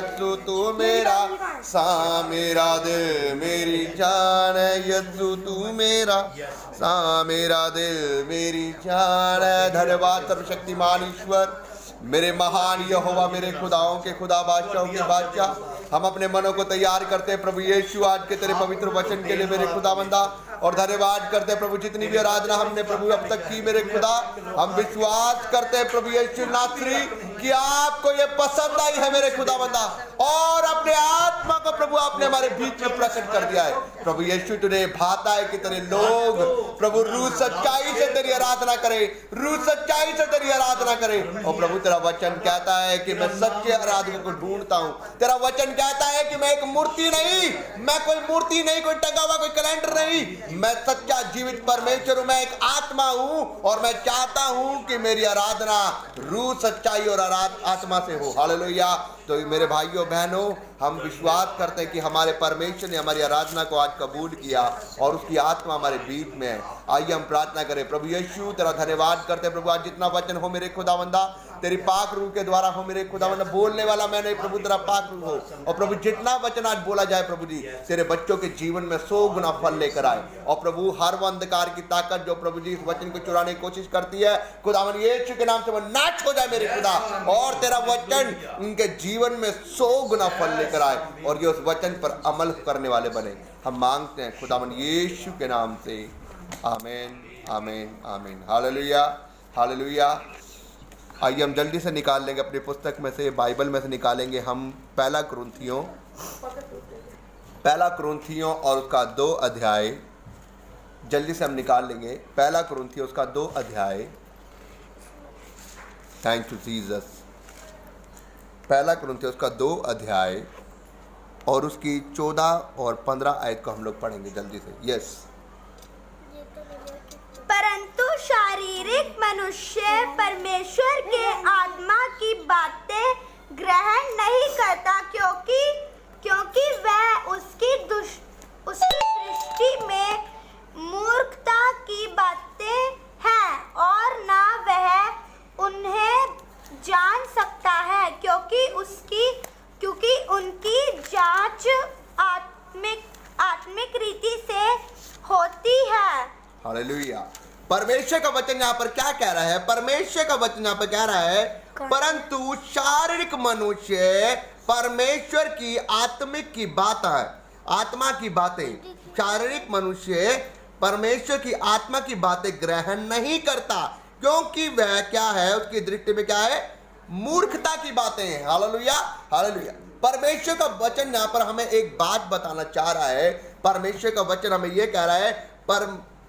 यीशु तू मेरा सा मेरा दिल मेरी जान है, यीशु तू मेरा सा मेरा दिल मेरी जान है। धन्यवाद सर्वशक्तिमान ईश्वर, मेरे महान यहोवा, मेरे खुदाओं के खुदा, बादशाहों के बादशाह, हम अपने मनों को तैयार करते हैं प्रभु यीशु आज के तेरे पवित्र वचन के लिए मेरे खुदावंदा, और धन्यवाद करते हैं प्रभु जितनी भी आराधना हमने प्रभु अब तक की मेरे खुदा, हम विश्वास करते हैं प्रभु यीशु नासरी कि आपको ये पसंद आई है मेरे खुदावंदा, और अपने आत्मा को प्रभु आपने हमारे बीच में प्रकट कर दिया है। प्रभु यीशु तुझे भाता है कि तेरे लोग प्रभु रूह सच्चाई से तेरी आराधना करें, रूह सच्चाई से तेरी आराधना करें। और प्रभु तेरा वचन कहता है कि मैं सच्चे आराधकों को ढूंढता हूँ। तेरा वचन कहता है कि मैं एक मूर्ति नहीं, मैं कोई मूर्ति नहीं, कोई टंगा हुआ कोई कैलेंडर नहीं, मैं सच्चा जीवित परमेश्वर हूँ, मैं एक आत्मा हूँ, और मैं चाहता हूँ कि मेरी आराधना रूह सच्चाई और आत्मा से हो। हालेलुया। तो मेरे भाइयों बहनों, हम विश्वास करते हैं कि हमारे परमेश्वर ने हमारी आराधना को आज कबूल किया और उसकी आत्मा हमारे बीच में है। आइए हम प्रार्थना करें। प्रभु यीशु तेरा धन्यवाद करते हैं प्रभु, आज जितना वचन हो मेरे खुदावंदा तेरी पाक रूह के द्वारा हो मेरे खुदावंदा, बोलने वाला मैं नहीं प्रभु, तेरा पाक रूह हो। और प्रभु जितना वचन आज बोला जाए प्रभु जी, तेरे बच्चों के जीवन में 100 गुना फल लेकर आए। और प्रभु हर वो अंधकार की ताकत जो प्रभु जी इस वचन को चुराने की कोशिश करती है, खुदावन यीशु के नाम से वो नाश हो जाए मेरे खुदा, और तेरा वचन उनके जीवन में 100 गुना फल लेकर आए और ये उस वचन पर अमल करने वाले बने। हम मांगते हैं खुदावन यीशु के नाम से, आमीन आमीन आमीन। Hallelujah hallelujah. आइए हम जल्दी से निकाल लेंगे अपनी पुस्तक में से, बाइबल में से निकालेंगे हम पहला कुरिन्थियों और उसका 2 अध्याय, जल्दी से हम निकाल लेंगे पहला कुरिन्थियों उसका 2 अध्याय। Thank you Jesus. पहला कुरिन्थियों उसका 2 अध्याय और उसकी 14 और 15 आयत को हम लोग पढ़ेंगे जल्दी से। यस। परंतु शारीरिक मनुष्य परमेश्वर के आत्मा की बातें ग्रहण नहीं करता, क्योंकि वह उसकी दृष्टि में मूर्खता की बातें हैं और न वह उन्हें जान सकता है, क्योंकि उनकी जांच आत्मिक रीति से होती है। हालेलुया। परमेश्वर का वचन यहाँ पर क्या कह रहा है? परमेश्वर का वचन यहाँ पर कह रहा है परंतु शारीरिक मनुष्य परमेश्वर की आत्मिक की बात है, आत्मा की बातें, शारीरिक मनुष्य परमेश्वर की आत्मा की बातें ग्रहण नहीं करता, क्योंकि वह क्या है, उसकी दृष्टि में क्या है, मूर्खता की बातें हैं। Hallelujah hallelujah. परमेश्वर का वचन यहाँ पर हमें एक बात बताना चाह रहा है। परमेश्वर का वचन हमें यह कह रहा है पर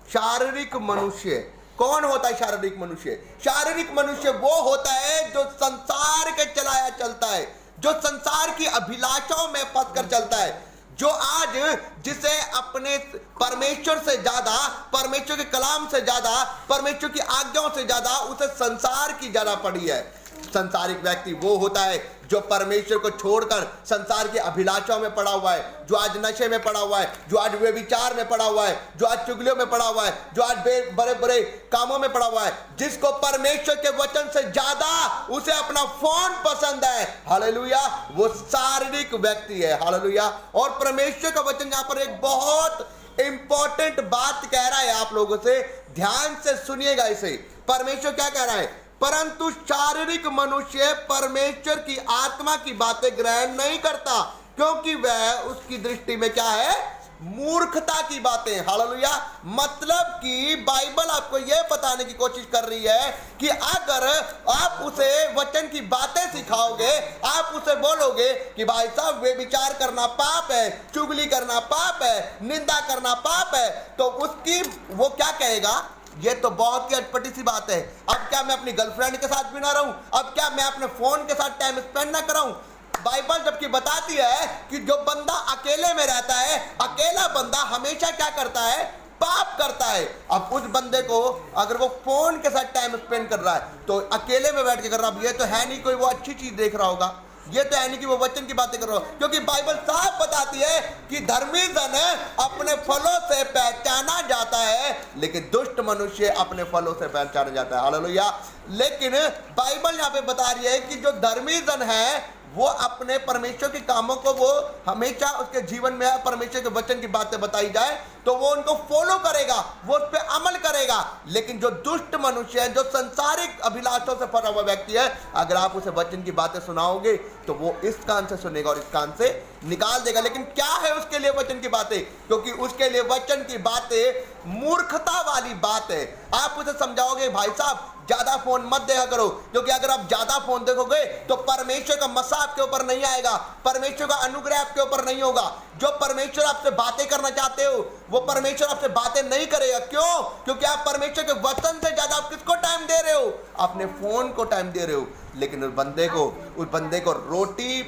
शारीरिक मनुष्य कौन होता है? शारीरिक मनुष्य, शारीरिक मनुष्य वो होता है जो संसार के चलाया चलता है, जो संसार की अभिलाषाओं में फंस कर चलता है, जो आज जिसे अपने परमेश्वर से ज्यादा, परमेश्वर के कलाम से ज्यादा, परमेश्वर की आज्ञाओं से ज्यादा उसे संसार की ज्यादा पड़ी है। संसारिक व्यक्ति वो होता है जो परमेश्वर को छोड़कर संसार की अभिलाषाओं में पड़ा हुआ है, जो आज नशे में पड़ा हुआ है, जो आज व्यभिचार में पड़ा हुआ है, जो आज चुगलियों में पड़ा हुआ है, जो आज बड़े बड़े कामों में पड़ा हुआ है, जिसको परमेश्वर के वचन से ज्यादा उसे अपना फोन पसंद है। हालेलुया। वो शारीरिक व्यक्ति है। हालेलुया। और परमेश्वर का वचन यहाँ पर एक बहुत इंपॉर्टेंट बात कह रहा है, आप लोगों से ध्यान से सुनिएगा इसे। परमेश्वर क्या कह रहा है? परंतु शारीरिक मनुष्य परमेश्वर की आत्मा की बातें ग्रहण नहीं करता, क्योंकि वह उसकी दृष्टि में क्या है, मूर्खता की बातें। हालेलुया। मतलब कि बाइबल आपको यह बताने की कोशिश कर रही है कि अगर आप उसे वचन की बातें सिखाओगे, आप उसे बोलोगे कि भाई साहब व्यभिचार करना पाप है, चुगली करना पाप है, निंदा करना पाप है, तो उसकी वो क्या कहेगा, ये तो बहुत ही अटपटी सी बात है। अब क्या मैं अपनी गर्लफ्रेंड के साथ भी ना रहूं? अब क्या मैं अपने फोन के साथ टाइम स्पेंड ना कराऊं? बाइबल जबकि बताती है कि जो बंदा अकेले में रहता है, अकेला बंदा हमेशा क्या करता है, पाप करता है। अब उस बंदे को अगर वो फोन के साथ टाइम स्पेंड कर रहा है तो अकेले में बैठ के कर रहा है, ये तो है नहीं कोई वो अच्छी चीज देख रहा होगा, ये तो है नहीं कि वो वचन की बातें कर रहा हो, क्योंकि बाइबल साफ बताती है कि धर्मी जन अपने फलों से पहचाना जाता है, लेकिन दुष्ट मनुष्य अपने फलों से पहचाना जाता है। हालेलुया। लेकिन बाइबल यहाँ पे बता रही है कि जो धर्मी जन है वो अपने परमेश्वर के कामों को वो हमेशा उसके जीवन में परमेश्वर के वचन की बातें बताई जाए तो वो उनको फॉलो करेगा, वो उस पर अमल करेगा। लेकिन जो दुष्ट मनुष्य है, जो संसारिक अभिलाषों से भरा हुआ व्यक्ति है, अगर आप उसे वचन की बातें सुनाओगे तो वो इस कान से सुनेगा और इस कान से निकाल देगा। लेकिन क्या है उसके लिए वचन की बातें? क्योंकि उसके लिए वचन की बातें मूर्खता वाली बात है। आप उसे समझाओगे भाई साहब ज्यादा फोन मत देखा करो, क्योंकि अगर आप ज्यादा फोन देखोगे तो परमेश्वर का मसा आपके ऊपर नहीं आएगा, परमेश्वर का अनुग्रह आपके ऊपर नहीं होगा। जो परमेश्वर आपसे बातें करना चाहते हो वो परमेश्वर आपसे बातें नहीं करेगा। क्यों? क्योंकि आप परमेश्वर के वचन से ज्यादा आप किसको टाइम दे रहे हो? अपने फोन को टाइम दे रहे हो। लेकिन उस बंदे को रोटी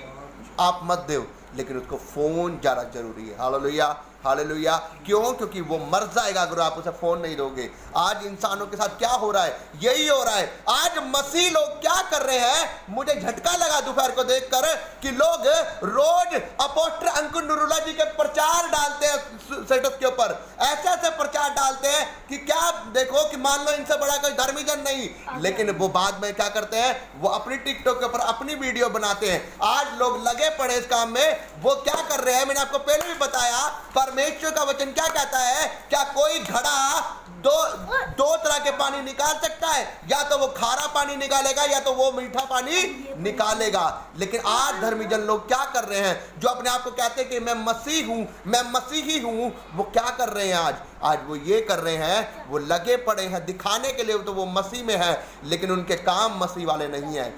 आप मत दो, लेकिन उसको फोन ज्यादा जरूरी है। Hallelujah, hallelujah. क्यों? क्योंकि वो मर जाएगा अगर आप उसे फोन नहीं दोगे। आज इंसानों के साथ क्या हो रहा है? यही हो रहा है। आज मसीह लोग क्या कर रहे हैं? मुझे झटका लगा दोपहर को देखकर कि लोग रोज अपोस्टल अंकुर नूरुल्लाह जी के प्रचार डालते हैं स्टेटस के ऊपर, ऐसे ऐसे प्रचार डालते हैं कि क्या देखो कि मान लो इनसे बड़ा कोई धर्मी जन नहीं, लेकिन वो बाद में क्या करते हैं? वो अपनी टिकटॉक के ऊपर अपनी वीडियो बनाते हैं। आज लोग लगे पड़े इस काम में। वो क्या कर रहे हैं? मैंने आपको पहले भी बताया, परमेश्वर का वचन क्या कहता है? क्या कोई घड़ा दो तरह के पानी निकाल सकता है? या तो वो खारा पानी निकालेगा या तो वो मीठा पानी निकालेगा। लेकिन आज धर्मी जन लोग क्या कर रहे हैं? जो अपने आप को कहते हैं कि मैं मसीह हूं, मैं मसीही हूं, वो क्या कर रहे हैं आज वो ये कर रहे हैं, वो लगे पड़े हैं दिखाने के लिए तो वो मसीह में है, लेकिन उनके काम मसीह वाले नहीं है।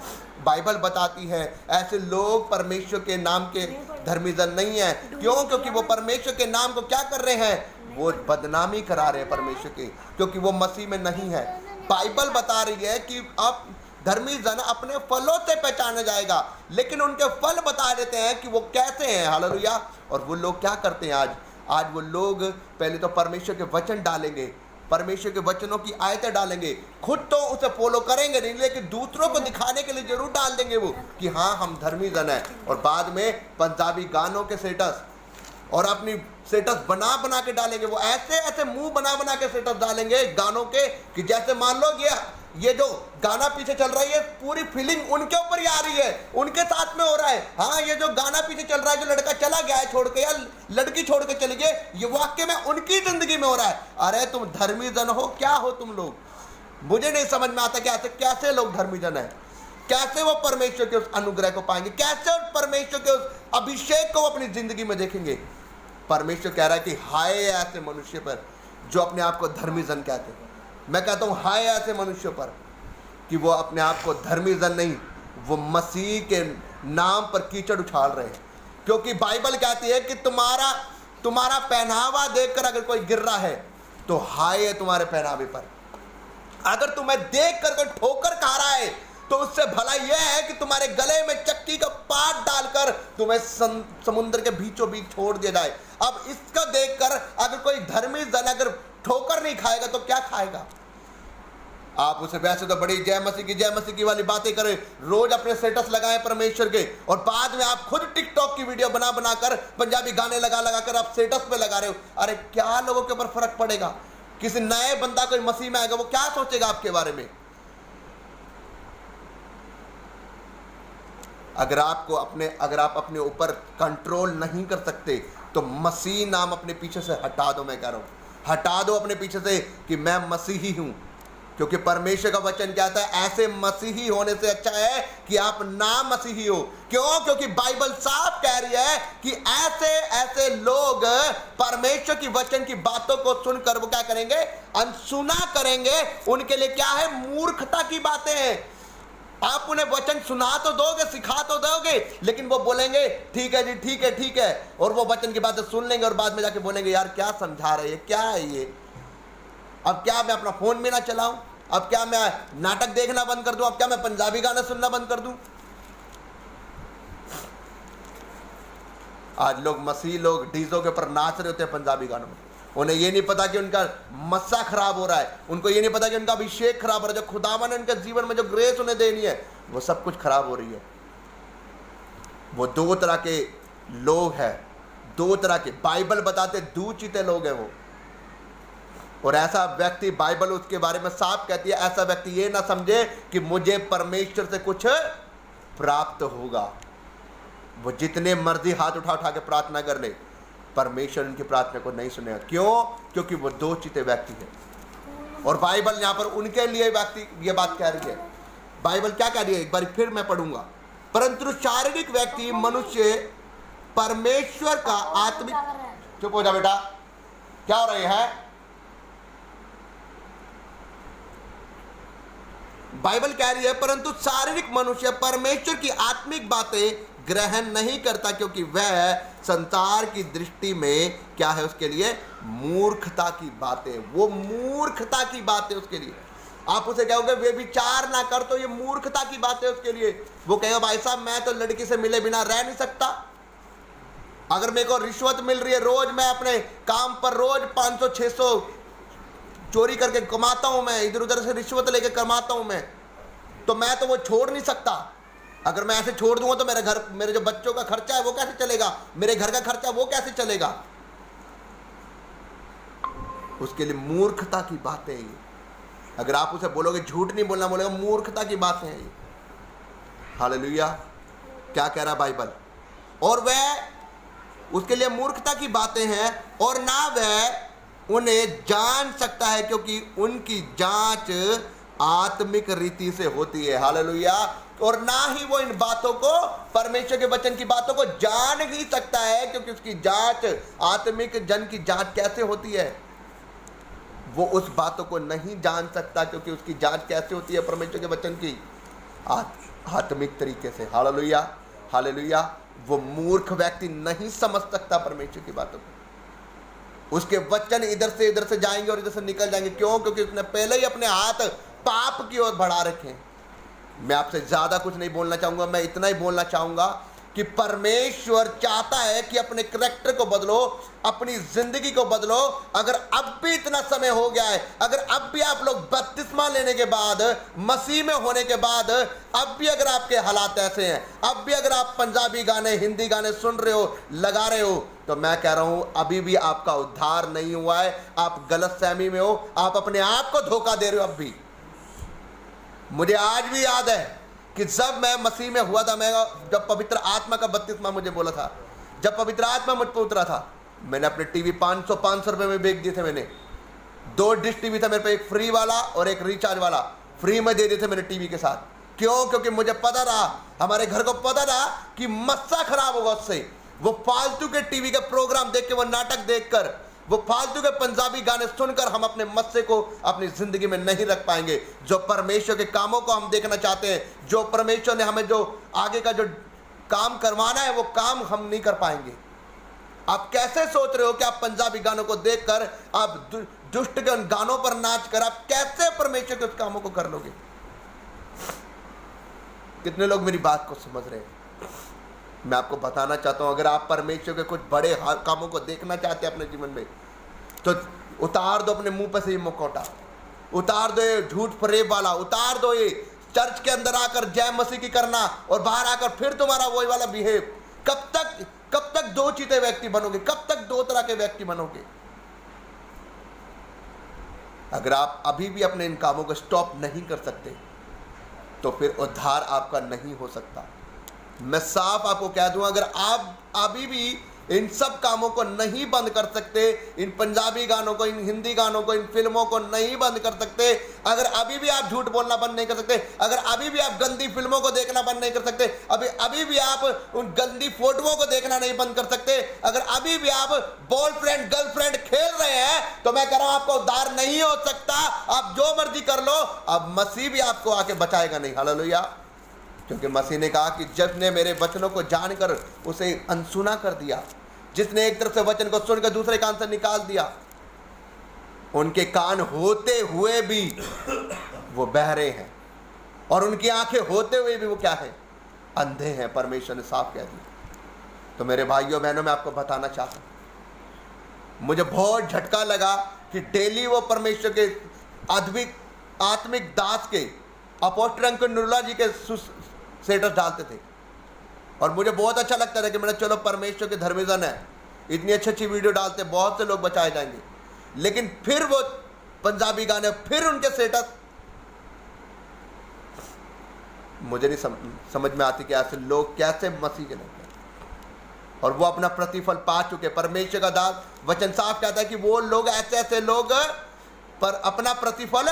बाइबल बताती है ऐसे लोग परमेश्वर के नाम के धर्मी जन नहीं है। क्यों? क्योंकि वो परमेश्वर के नाम को क्या कर रहे हैं? वो बदनामी करा रहे हैं परमेश्वर की, क्योंकि वो मसीह में नहीं है। बाइबल बता रही है कि अब धर्मी जन अपने फलों से पहचाना जाएगा, लेकिन उनके फल बता देते हैं कि वो कैसे हैं। हालेलुया। और वो लोग क्या करते हैं आज वो लोग पहले तो परमेश्वर के वचन डालेंगे, परमेश्वर के वचनों की आयतें डालेंगे, खुद तो उसे फॉलो करेंगे नहीं, लेकिन दूसरों को दिखाने के लिए जरूर डाल देंगे वो कि हाँ हम धर्मी जन हैं। और बाद में पंजाबी गानों के स्टेटस और अपनी स्टेटस बना बना के डालेंगे। वो ऐसे ऐसे मुंह बना बना के स्टेटस डालेंगे गानों के कि जैसे मान लो ये जो गाना पीछे चल रहा है ये पूरी फीलिंग उनके ऊपर ही आ रही है, उनके साथ में हो रहा है। हाँ, ये जो गाना पीछे चल रहा है, जो लड़का चला गया है छोड़ के या लड़की छोड़ के चली गई, ये वाकई में उनकी जिंदगी में हो रहा है। अरे तुम धर्मी जन हो, क्या हो तुम लोग? मुझे नहीं समझ में आता कैसे लोग धर्मी जन है, कैसे वो परमेश्वर के उस अनुग्रह को पाएंगे, कैसे परमेश्वर के उस अभिषेक को अपनी जिंदगी में देखेंगे। परमेश्वर कह रहा है कि हाय ऐसे मनुष्य पर जो अपने आप को धर्मी जन कहते हैं। मैं कहता हूं हाय ऐसे मनुष्य पर कि वो अपने आप को धर्मी जन नहीं, वो मसीह के नाम पर कीचड़ उछाल रहे हैं। क्योंकि बाइबल कहती है कि तुम्हारा पहनावा देखकर अगर कोई गिर रहा है तो हाय है तुम्हारे पहनावे पर। अगर तुम्हें देख कर कोई ठोकर खा रहा है तो उससे भला यह है कि तुम्हारे गले में चक्की का पाट डालकर तुम्हें समुद्र के बीचों बीच छोड़ दिया जाए। अब इसको देखकर अगर कोई धर्मी जन अगर ठोकर नहीं खाएगा तो क्या खाएगा? आप उसे वैसे तो बड़ी जय मसीह की वाली बातें करें, रोज अपने स्टेटस लगाएं परमेश्वर के, और बाद में आप खुद टिकटॉक की वीडियो बना कर पंजाबी गाने लगा कर आप स्टेटस पे लगा रहे हो। अरे क्या लोगों के ऊपर फर्क पड़ेगा? किसी नए बंदा कोई मसीह में आएगा वो क्या सोचेगा आपके बारे में? अगर आप अपने ऊपर कंट्रोल नहीं कर सकते तो मसीह नाम अपने पीछे से हटा दो। मैं कह रहा हूं हटा दो अपने पीछे से कि मैं मसीही हूं, क्योंकि परमेश्वर का वचन कहता है ऐसे मसीही होने से अच्छा है कि आप ना मसीही हो। क्यों? क्योंकि बाइबल साफ कह रही है कि ऐसे लोग परमेश्वर की वचन की बातों को सुनकर वो क्या करेंगे? अनसुना करेंगे। उनके लिए क्या है? मूर्खता की बातें हैं। आप उन्हें वचन सुना तो दोगे, सिखा तो दोगे, लेकिन वो बोलेंगे ठीक है जी, ठीक है, और वो वचन की बातें सुन लेंगे और बाद में जाके बोलेंगे यार क्या समझा रहे हैं, क्या है ये? अब क्या मैं अपना फोन में ना चलाऊं? अब क्या मैं नाटक देखना बंद कर दूं? अब क्या मैं पंजाबी गाना सुनना बंद कर दूं? आज मसीह लोग डीजों के ऊपर नाच रहे होते हैं पंजाबी गानों में। उन्हें ये नहीं पता कि उनका मस्सा खराब हो रहा है, उनको ये नहीं पता कि उनका अभिषेक खराब हो रहा है, जो खुदावन ने उनके जीवन में जो ग्रेस उन्हें देनी है वो सब कुछ खराब हो रही है। वो दो तरह के लोग हैं, दो तरह के, बाइबल बताते दूचिते लोग हैं वो। और ऐसा व्यक्ति, बाइबल उसके बारे में साफ कहती है, ऐसा व्यक्ति ये ना समझे कि मुझे परमेश्वर से कुछ प्राप्त होगा। वो जितने मर्जी हाथ उठा उठा के प्रार्थना कर ले, परमेश्वर उनकी प्रार्थना को नहीं सुनेगा। क्यों? क्योंकि वो दो चिते व्यक्ति है। और बाइबल यहाँ पर उनके लिए व्यक्ति ये बात कह रही है। बाइबल क्या कह रही है, एक बार फिर मैं पढ़ूंगा। परंतु शारीरिक व्यक्ति मनुष्य परमेश्वर का आत्मिक, चुप हो जा बेटा, क्या हो रही है? बाइबल कह रही है परंतु शारीरिक मनुष्य परमेश्वर की आत्मिक बातें ग्रहण नहीं करता, क्योंकि वह संसार की दृष्टि में क्या है, उसके लिए मूर्खता की बातें। वो मूर्खता की बातें उसके लिए। आप उसे कहोगे वे विचार ना कर, तो ये मूर्खता की बातें उसके लिए। वो कहेगा भाई साहब मैं तो लड़की से मिले बिना रह नहीं सकता। अगर मेरे को रिश्वत मिल रही है, रोज मैं अपने काम पर रोज 500-600 चोरी करके कमाता हूं, मैं इधर उधर से रिश्वत लेके कमाता हूं मैं, तो मैं तो वो छोड़ नहीं सकता। अगर मैं ऐसे छोड़ दूंगा तो मेरे जो बच्चों का खर्चा है वो कैसे चलेगा, मेरे घर का खर्चा वो कैसे चलेगा? उसके लिए मूर्खता की बातें हैं ये। अगर आप उसे बोलोगे झूठ नहीं बोलना, बोलेगा मूर्खता की बातें हैं ये। हालेलुया। क्या कह रहा बाइबल? और वह उसके लिए मूर्खता की बातें हैं, और ना वह उन्हें जान सकता है, क्योंकि उनकी जांच आत्मिक रीति से होती है। हालेलुया। और ना ही वो इन बातों को, परमेश्वर के वचन की बातों को जान ही सकता है, क्योंकि उसकी जांच, आत्मिक जन की जांच कैसे होती है? वो उस बातों को नहीं जान सकता, क्योंकि उसकी जांच कैसे होती है? परमेश्वर के वचन की आत्मिक तरीके से। Hallelujah, hallelujah. वो मूर्ख व्यक्ति नहीं समझ सकता परमेश्वर की बातों को। उसके वचन इधर से जाएंगे और इधर से निकल जाएंगे। क्यों? क्योंकि उसने पहले ही अपने हाथ पाप की ओर बढ़ा रखे हैं। मैं आपसे ज्यादा कुछ नहीं बोलना चाहूंगा, मैं इतना ही बोलना चाहूंगा कि परमेश्वर चाहता है कि अपने करैक्टर को बदलो, अपनी जिंदगी को बदलो। अगर अब भी इतना समय हो गया है, अगर अब भी आप लोग बपतिस्मा लेने के बाद, मसीह में होने के बाद, अब भी अगर आपके हालात ऐसे हैं, अब भी अगर आप पंजाबी गाने, हिंदी गाने सुन रहे हो, लगा रहे हो, तो मैं कह रहा हूं अभी भी आपका उद्धार नहीं हुआ है। आप गलतफहमी में हो, आप अपने आप को धोखा दे रहे हो। अब भी मुझे आज भी याद है कि जब मैं मसीह में हुआ था, मैं जब पवित्र आत्मा का बपतिस्मा मुझे बोला था, जब पवित्र आत्मा मुझ पर उतरा था, मैंने अपने टीवी 500 रुपए में बेच दिए थे। मैंने 2 डिश टीवी था मेरे पे, एक फ्री वाला और एक रिचार्ज वाला, फ्री में दे दिए थे मैंने टीवी के साथ। क्यों? क्योंकि मुझे पता था, हमारे घर को पता था कि मस्सा खराब होगा उससे। वो फालतू के टीवी के प्रोग्राम देख के, वो नाटक देखकर, वो फालतू के पंजाबी गाने सुनकर हम अपने मस्से को अपनी जिंदगी में नहीं रख पाएंगे। जो परमेश्वर के कामों को हम देखना चाहते हैं, जो परमेश्वर ने हमें जो आगे का जो काम करवाना है, वो काम हम नहीं कर पाएंगे। आप कैसे सोच रहे हो कि आप पंजाबी गानों को देखकर, आप दुष्ट के उन गानों पर नाच कर आप कैसे परमेश्वर के उस कामों को कर लोगे? कितने लोग मेरी बात को समझ रहे हैं? मैं आपको बताना चाहता हूं, अगर आप परमेश्वर के कुछ बड़े कामों को देखना चाहते हैं अपने जीवन में, तो उतार दो अपने मुंह पर से ये मुखौटा, उतार दो ये झूठ फरेब वाला, उतार दो ये चर्च के अंदर आकर जय मसीह की करना और बाहर आकर फिर तुम्हारा वही वाला बिहेव। कब तक 2 चीते व्यक्ति बनोगे? कब तक 2 तरह के व्यक्ति बनोगे? अगर आप अभी भी अपने इन कामों को स्टॉप नहीं कर सकते, तो फिर उद्धार आपका नहीं हो सकता। मैं साफ आपको कह दूं, अगर आप अभी भी इन सब कामों को नहीं बंद कर सकते, इन पंजाबी गानों को, इन हिंदी गानों को, इन फिल्मों को नहीं बंद कर सकते, अगर अभी भी आप झूठ बोलना बंद नहीं कर सकते, अगर अभी भी आप गंदी फिल्मों को देखना बंद नहीं कर सकते, अभी भी आप उन गंदी फोटोओं को देखना नहीं बंद कर सकते, अगर अभी भी आप बॉयफ्रेंड गर्लफ्रेंड खेल रहे हैं, तो मैं कह रहा हूं आपका उद्धार नहीं हो सकता। आप जो मर्जी कर लो, अब मसीह भी आपको आके बचाएगा नहीं। हालेलुया। क्योंकि मसीह ने कहा कि जिसने मेरे वचनों को जानकर उसे अनसुना कर दिया, जिसने एक तरफ से वचन को सुनकर दूसरे कान से निकाल दिया, उनके कान होते हुए भी वो बहरे हैं, और उनकी आंखें होते हुए भी वो क्या है? अंधे हैं। परमेश्वर ने साफ कह दिया। तो मेरे भाइयों बहनों, मैं आपको बताना चाहता हूं, मुझे बहुत झटका लगा कि डेली वो परमेश्वर के आत्मिक दास के अपोस्टल अंकल नुरुल्लाह जी के स्टेटस डालते थे, और मुझे बहुत अच्छा लगता था कि मैंने चलो परमेश्वर के धर्मीजन है, इतनी अच्छी वीडियो डालते, बहुत से लोग बचाए जाएंगे। लेकिन फिर वो पंजाबी गाने, फिर उनके स्टेटस, मुझे नहीं समझ में आती कि ऐसे लोग कैसे मसीह के लोग हैं। और वो अपना प्रतिफल पा चुके। परमेश्वर का दास वचन साफ कहता है कि वो लोग ऐसे लोग पर अपना प्रतिफल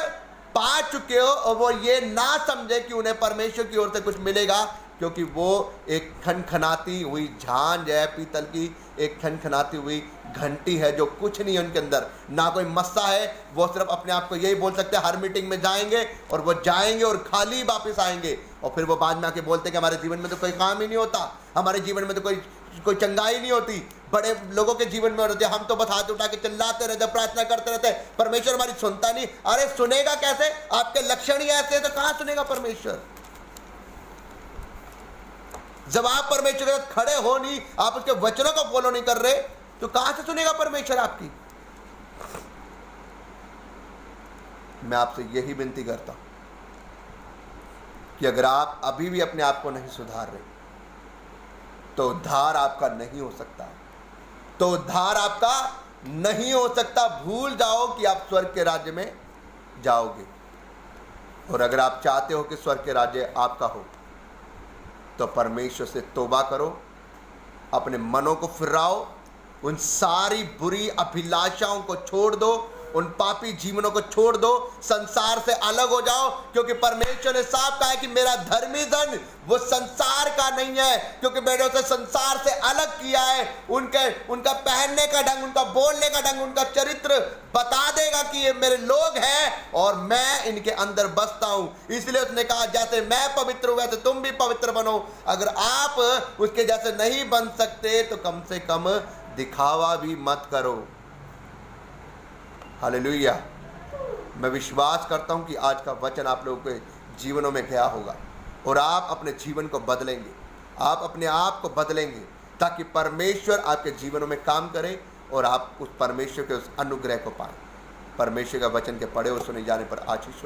पा चुके हो और वो ये ना समझे कि उन्हें परमेश्वर की ओर से कुछ मिलेगा, क्योंकि वो एक खनखनाती हुई झांझ है, पीतल की एक खनखनाती हुई घंटी है, जो कुछ नहीं है उनके अंदर, ना कोई मस्सा है। वो सिर्फ अपने आप को यही बोल सकते हैं, हर मीटिंग में जाएंगे और वो जाएंगे और खाली वापस आएंगे, और फिर वो बाद में आके बोलते हैं कि हमारे जीवन में तो कोई काम ही नहीं होता, हमारे जीवन में तो कोई चंगाई नहीं होती। बड़े लोगों के जीवन में होते, हम तो बस हाथ उठा के चिल्लाते रहते, प्रार्थना करते रहते, परमेश्वर हमारी सुनता नहीं। अरे सुनेगा कैसे? आपके लक्षण ही ऐसे हैं तो कहां सुनेगा परमेश्वर? जब आप परमेश्वर के साथ खड़े हो नहीं, आप उसके वचनों को फॉलो नहीं कर रहे, तो कहां से सुनेगा परमेश्वर आपकी? मैं आपसे यही विनती करता हूं कि अगर आप अभी भी अपने आप को नहीं सुधार रहे, तो उद्धार आपका नहीं हो सकता, तो उद्धार आपका नहीं हो सकता। भूल जाओ कि आप स्वर्ग के राज्य में जाओगे। और अगर आप चाहते हो कि स्वर्ग के राज्य आपका हो, तो परमेश्वर से तौबा करो, अपने मनों को फिराओ, उन सारी बुरी अभिलाषाओं को छोड़ दो, उन पापी जीवनों को छोड़ दो, संसार से अलग हो जाओ, क्योंकि परमेश्वर ने साफ कहा है कि मेरा धर्मी जन वो संसार का नहीं है, क्योंकि मैंने उसे संसार से अलग किया है। उनका पहनने का ढंग, उनका बोलने का ढंग, उनका चरित्र बता देगा कि ये मेरे लोग हैं और मैं इनके अंदर बसता हूं। इसलिए उसने कहा, जैसे मैं पवित्र हूं वैसे तुम भी पवित्र बनो। अगर आप उसके जैसे नहीं बन सकते, तो कम से कम दिखावा भी मत करो। हालेलुया। मैं विश्वास करता हूं कि आज का वचन आप लोगों के जीवनों में गया होगा और आप अपने जीवन को बदलेंगे, आप अपने आप को बदलेंगे, ताकि परमेश्वर आपके जीवनों में काम करे और आप उस परमेश्वर के उस अनुग्रह को पाएं। परमेश्वर का वचन के पढ़े और सुने जाने पर आशीष हो।